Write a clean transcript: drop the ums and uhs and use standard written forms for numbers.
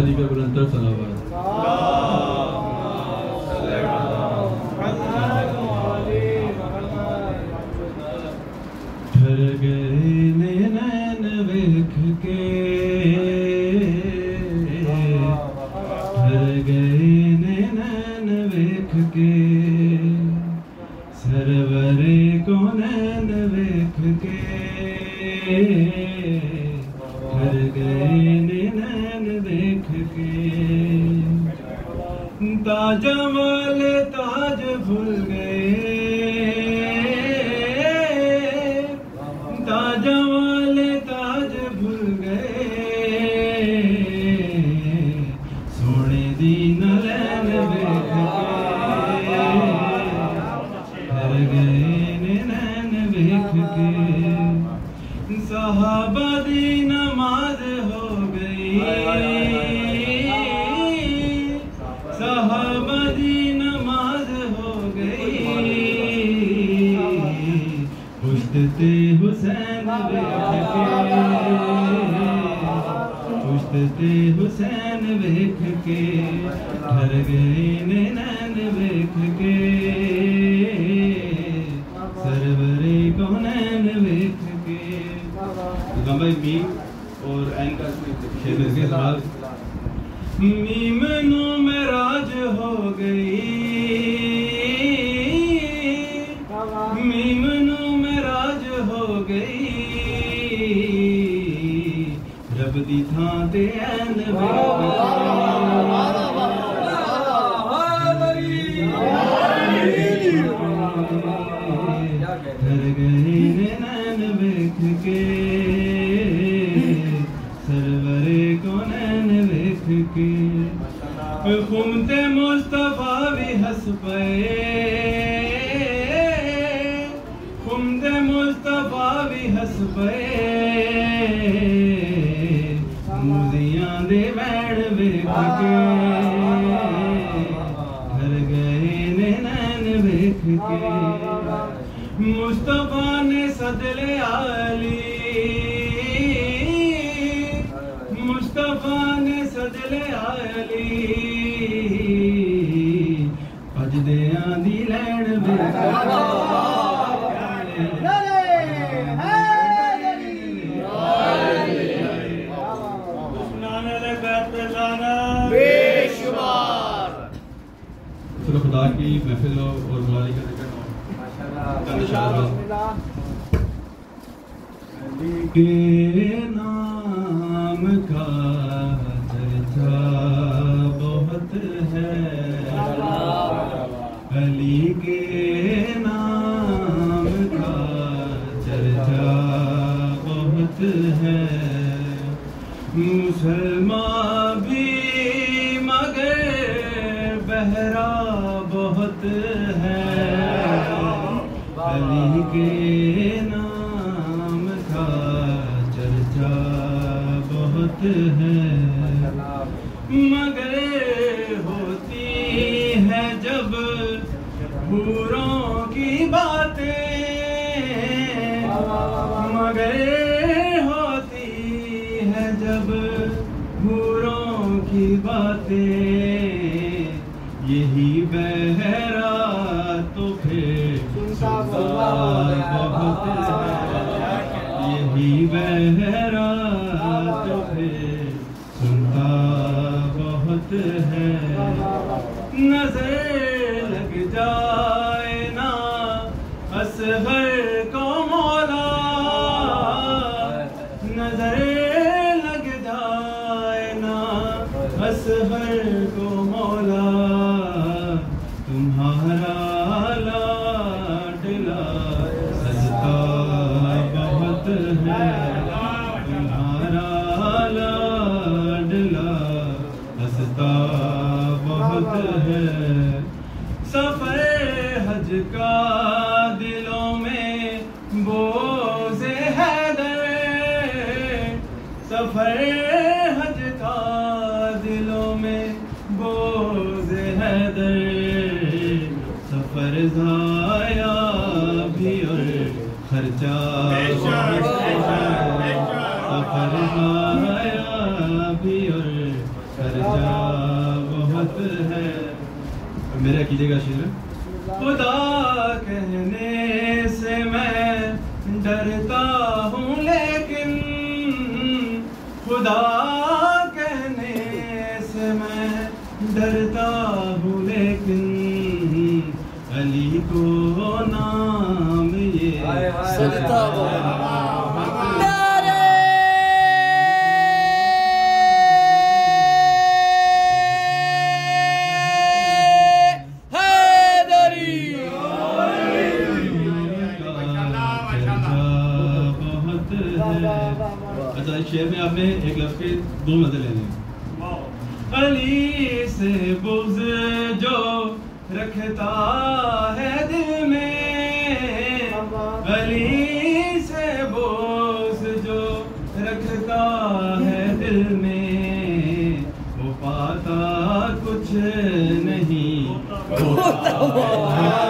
हादी का बुलंदतर सलावत। ठर गए नैन वेख के, ठर गए नैन वेख के, सरवरे को नैन वेख के, ठर गए नैन वेख के। ताज वाले ताज भूल गए, ताज वाले ताज भूल गए, सोने दी नैन वेख के, ठर गए नैन वेख के। सहाबा दी नमाज हो गई, सहाबा दी नमाज हो गई, पुश्ते हुसैन वेख के, पुश्ते हुसैन वेख के, ठर गए नैन वेख के, सरवरे को नैन वेख के। भाई मीम और एन का शेर के सवाल। मीम नू मेराज हो गई, मीम नू मेराज हो गई, रब दी थां ते ऐन वेख के, ठर गए नैन वेख के, सरवरे को नैन वेख के। खुमते मुस्तफा भी हंस पए, खुमते मुस्तफा भी हंस पए, मुजियां दे बैण वेख के, ठर गए नैन वेख के। मुस्तफा ने सदले आली, मुस्तफा ने सदले आली, अजदियां दी लैन वेख बेशुमार। चलो खुदा की महफिल हो और मुलाली का जिक्र हो। के नाम का चर्चा बहुत है, अली के नाम का चर्चा बहुत है। मुसलमान भी मगर बहरा बहुत है, अली के नाम का चर्चा बहुत है। मगर होती है जब हूरों की बातें, मगर होती है जब हूरों की बातें, यही बहरा तो फिर बहुत है, यही बहरा तो फिर सुनता बहुत है। नजर लग जाए ना असगर को मौला, नजर लग जाए ना असगर को मौला, तुम्हारा लाडला सजता बहुत है, तुम्हारा लाडला हंसता बहुत है। सफर हज का दिलों में बोझे हैदर, सफर हज का दिलों में बोझे हैदर, सफर जाया भी और खर्चा बहुत है, सफर जाया भी और खर्चा कीजिएगा शेर। खुदा कहने से मैं डरता हूँ लेकिन, खुदा कहने से मैं डरता हूँ लेकिन, अली को नाम ये सजदा अच्छा, इस शेर में आपने एक लफ्ज के दो मजे लेने हैं। अली से बुग़्ज़ जो रखता है दिल में, अली से बुग़्ज़ जो रखता है दिल में, वो पाता कुछ नहीं होता